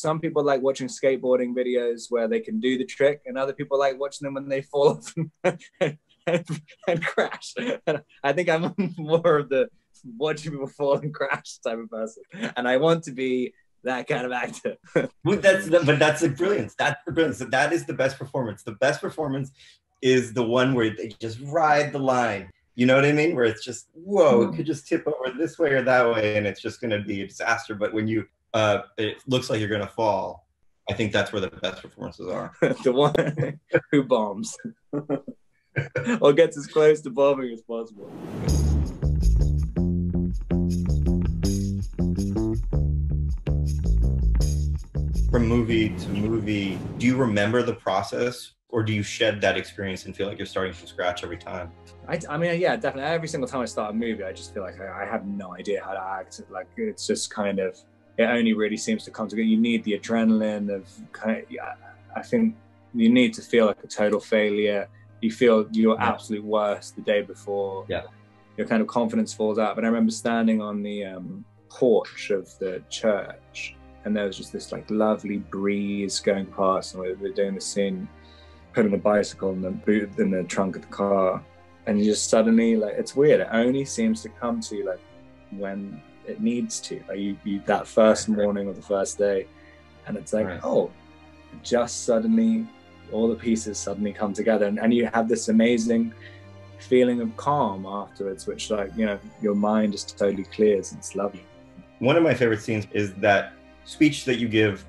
some people like watching skateboarding videos where they can do the trick, and other people like watching them when they fall off and crash. And I think I'm more of the watching people fall and crash type of person, and I want to be that kind of actor. But that's the brilliance. That's the brilliance. That is the best performance. The best performance is the one where they just ride the line. You know what I mean? Where it's just, whoa, it could just tip over this way or that way, and it's just going to be a disaster. But when you, it looks like you're going to fall, I think that's where the best performances are. The one who bombs or gets as close to bombing as possible. From movie to movie, do you remember the process, or do you shed that experience and feel like you're starting from scratch every time? I mean, yeah, definitely. Every single time I start a movie, I just feel like I have no idea how to act. Like, it's just kind of, it only really seems to come together. You need the adrenaline of kind of, yeah, I think you need to feel like a total failure. You feel your absolute worst the day before. Yeah. Your kind of confidence falls out. But I remember standing on the porch of the church, and there was just this like lovely breeze going past, and we were doing the scene, putting the bicycle in the boot in the trunk of the car, and you just suddenly, like, it's weird. It only seems to come to you like when it needs to. Like you that first morning or the first day, and it's like, oh, just suddenly all the pieces suddenly come together, and you have this amazing feeling of calm afterwards, which, like, you know, your mind just totally clears. It's lovely. One of my favorite scenes is that speech that you give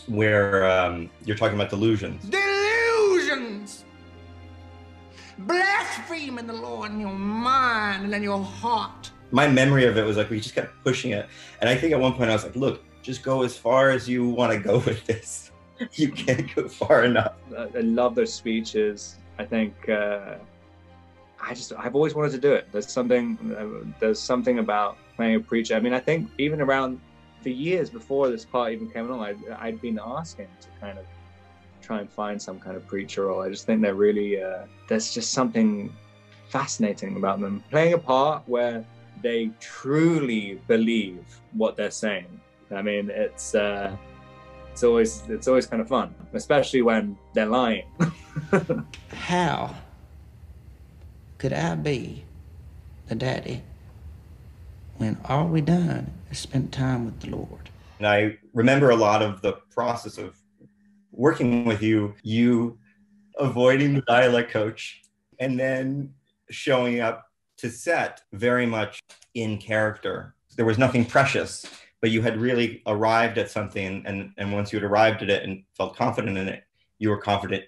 where you're talking about delusions. Delusions! Blaspheming the Lord in your mind and in your heart. My memory of it was like we just kept pushing it. And I think at one point I was like, look, just go as far as you want to go with this. You can't go far enough. I love those speeches. I think I've always wanted to do it. There's something about playing a preacher. I mean, I think even around the years before this part even came along, I'd been asking to kind of try and find some kind of preacher role. I just think they're really, there's just something fascinating about them. Playing a part where they truly believe what they're saying. I mean, it's always kind of fun, especially when they're lying. How could I be the daddy when all we done is spend time with the Lord? And I remember a lot of the process of working with you avoiding the dialect coach, and then showing up to set very much in character. There was nothing precious, but you had really arrived at something, and once you had arrived at it and felt confident in it, you were confident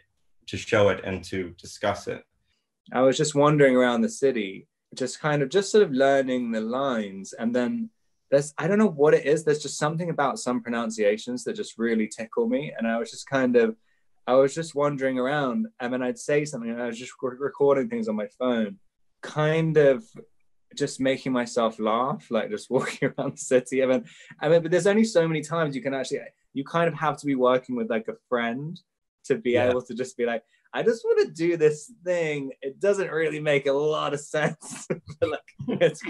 to show it and to discuss it. I was just wandering around the city, just sort of learning the lines, and then I don't know what it is, there's just something about some pronunciations that just really tickle me, and I was just wandering around, and then I'd say something, and I was just recording things on my phone, kind of just making myself laugh, like just walking around the city. I mean, but there's only so many times you kind of have to be working with like a friend to be able to just be like, I just want to do this thing. It doesn't really make a lot of sense, but like it's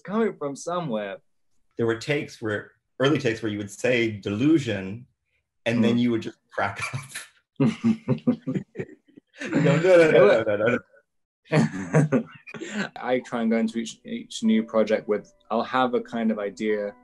coming from somewhere. There were early takes where you would say delusion, and then you would just crack up. No. I try and go into each new project with, I'll have a kind of idea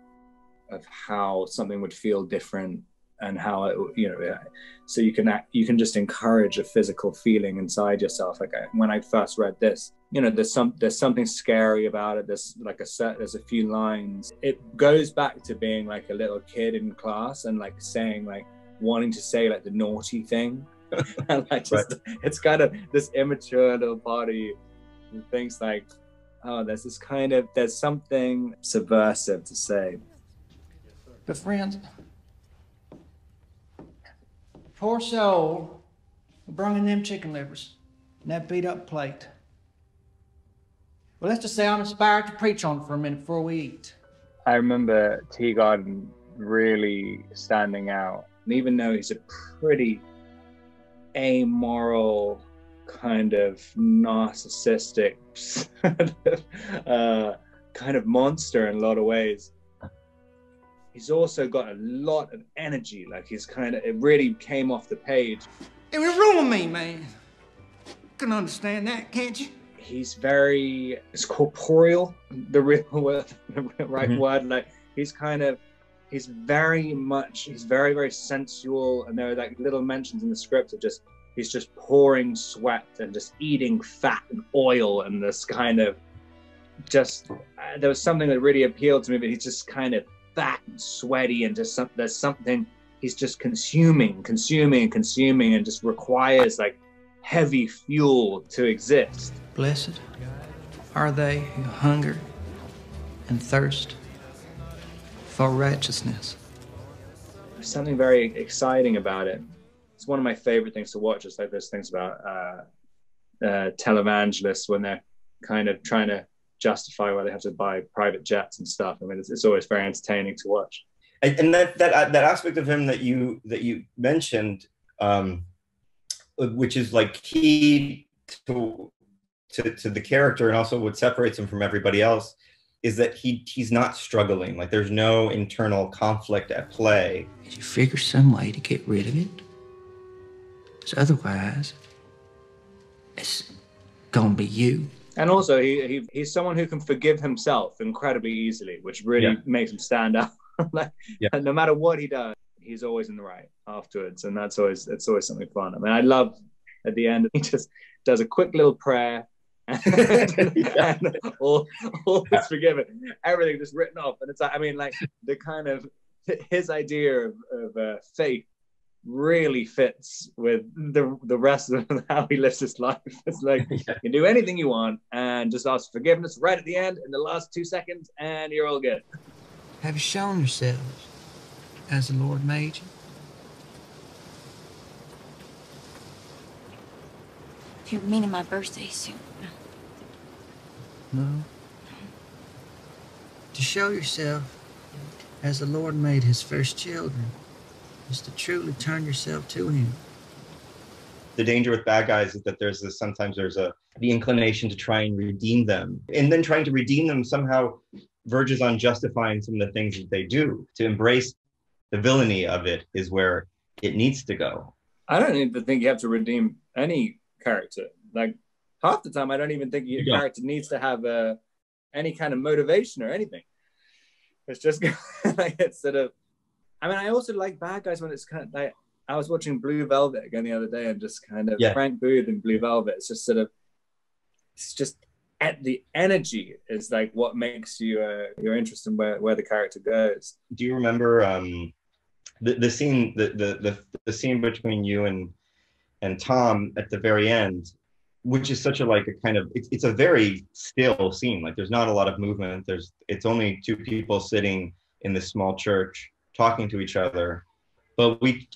of how something would feel different, and how it, you know, so you can just encourage a physical feeling inside yourself. Like when I first read this, you know, there's something scary about it. There's a few lines. It goes back to being like a little kid in class and like saying, like wanting to say like the naughty thing. And like it's kind of this immature little part of you who thinks like, oh, there's something subversive to say. But friends, poor soul bringing them chicken livers and that beat up plate. Well, let's just say I'm inspired to preach on for a minute before we eat. I remember Tea Garden really standing out, and even though he's a pretty amoral, kind of narcissistic kind of monster in a lot of ways, he's also got a lot of energy. Like he's kind of, it really came off the page. It was wrong with me, man. You can understand that, can't you? He's very, it's corporeal, the real word, the right word. Like he's very, very sensual. And there are like little mentions in the script of just, he's just pouring sweat and just eating fat and oil and this kind of just, there was something that really appealed to me, but he's just kind of fat and sweaty and just there's something, he's just consuming and just requires like heavy fuel to exist. Blessed are they who hunger and thirst for righteousness. There's something very exciting about it. It's one of my favorite things to watch. It's like those things about televangelists when they're kind of trying to justify why they have to buy private jets and stuff. I mean, it's always very entertaining to watch. And that aspect of him that you mentioned, which is like key to the character and also what separates him from everybody else, is that he's not struggling. Like there's no internal conflict at play. Did you figure some way to get rid of it? Because otherwise, it's gonna be you. And also, he's someone who can forgive himself incredibly easily, which really makes him stand out. Like, no matter what he does, he's always in the right afterwards, and it's always something fun. I mean, I love at the end he just does a quick little prayer, and all is forgiven, everything just written off, and it's like, I mean, like the kind of his idea of faith really fits with the rest of how he lives his life. It's like you can do anything you want and just ask forgiveness right at the end in the last 2 seconds, and you're all good. Have you shown yourselves as the Lord made you? You're meaning my birthday soon. No. To show yourself as the Lord made his first children is to truly turn yourself to him. The danger with bad guys is that sometimes there's the inclination to try and redeem them. And then trying to redeem them somehow verges on justifying some of the things that they do. To embrace the villainy of it is where it needs to go. I don't even think you have to redeem any character. Like half the time, I don't even think your character needs to have any kind of motivation or anything. It's just like it's sort of. I mean, I also like bad guys when it's kind of like I was watching Blue Velvet again the other day, and just kind of Frank Booth in Blue Velvet. It's just sort of, it's just at the energy is like what makes you you're interested in where the character goes. Do you remember the scene the scene between you and Tom at the very end, which is such a kind of it's a very still scene. Like there's not a lot of movement. It's only two people sitting in this small church talking to each other, but we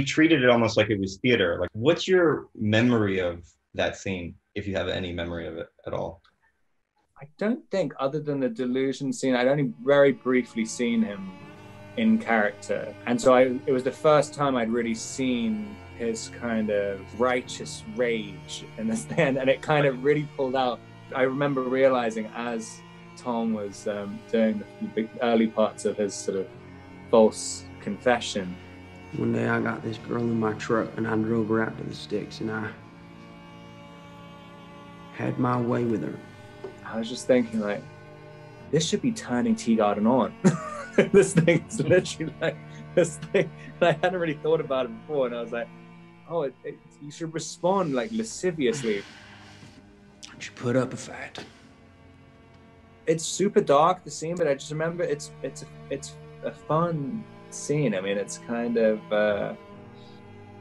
treated it almost like it was theater. Like, what's your memory of that scene, if you have any memory of it at all? I don't think, other than the delusion scene, I'd only very briefly seen him in character, and so it was the first time I'd really seen his kind of righteous rage in this thing, and it kind of really pulled out. I remember realizing as Tom was doing the early parts of his sort of false confession. One day I got this girl in my truck and I drove her out to the sticks and I had my way with her. I was just thinking, like, this should be turning Tea Garden on. This thing is literally like this thing. I hadn't really thought about it before, and I was like, oh, you should respond like lasciviously. You put up a fight. It's super dark, the scene, but I just remember it's a fun scene. I mean, it's kind of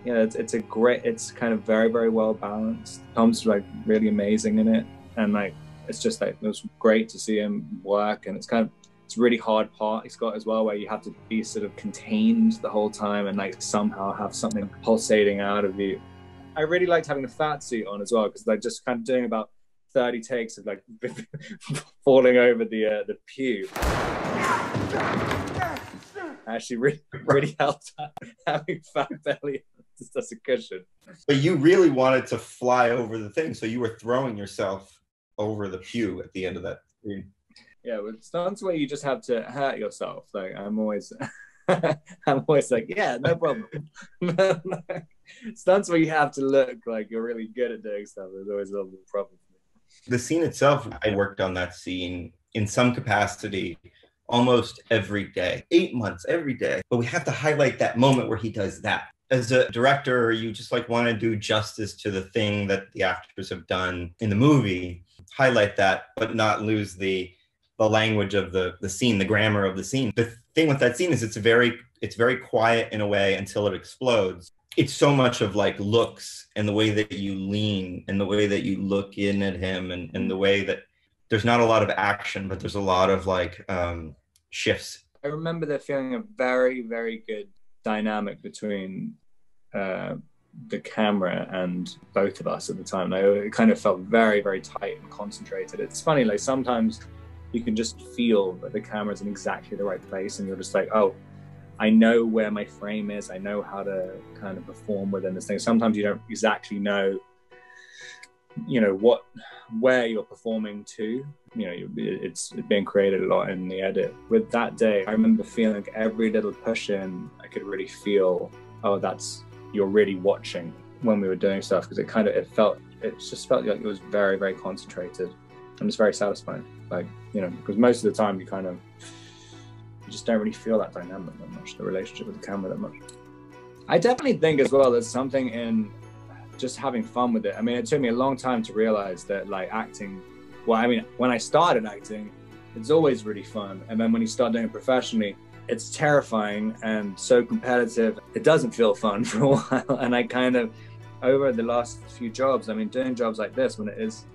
it's kind of very, very well balanced. Tom's like really amazing in it, and like it's just like it was great to see him work. And it's a really hard part he's got as well, where you have to be sort of contained the whole time and like somehow have something pulsating out of you. I really liked having the fat suit on as well, because like just kind of doing about 30 takes of like falling over the pew actually really helped having fat belly just as a cushion. But you really wanted to fly over the thing, so you were throwing yourself over the pew at the end of that scene. Yeah, with stunts where you just have to hurt yourself, like I'm always I'm always like, yeah, no problem. Stunts where you have to look like you're really good at doing stuff is always a little bit of a problem for me. The scene itself, I worked on that scene in some capacity almost every day, 8 months, every day. But we have to highlight that moment where he does that. As a director, you just like want to do justice to the thing that the actors have done in the movie, highlight that, but not lose the language of the scene, the grammar of the scene. The thing with that scene is it's very quiet in a way until it explodes. It's so much of like looks and the way that you lean and the way that you look in at him and the way that there's not a lot of action, but there's a lot of like shifts. I remember there feeling a very, very good dynamic between the camera and both of us at the time. It kind of felt very, very tight and concentrated. It's funny, like sometimes you can just feel that the camera's in exactly the right place and you're just like, oh, I know where my frame is. I know how to kind of perform within this thing. Sometimes you don't exactly know, where you're performing to. It's being created a lot in the edit. With that day, I remember feeling like every little push in, I could really feel, oh, you're really watching when we were doing stuff, because it just felt like it was very, very concentrated, and it's very satisfying. Like, because most of the time you just don't really feel that dynamic that much, the relationship with the camera that much. I definitely think as well there's something in just having fun with it. I mean, it took me a long time to realize that like acting, when I started acting, it's always really fun. And then when you start doing it professionally, it's terrifying and so competitive. It doesn't feel fun for a while. And I kind of, over the last few jobs, doing jobs like this, it's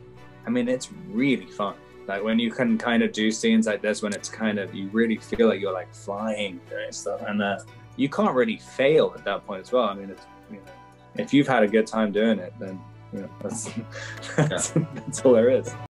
really fun. Like when you can kind of do scenes like this, when it's kind of, you really feel like you're like flying doing stuff, and you can't really fail at that point as well. If you've had a good time doing it, then that's all there is.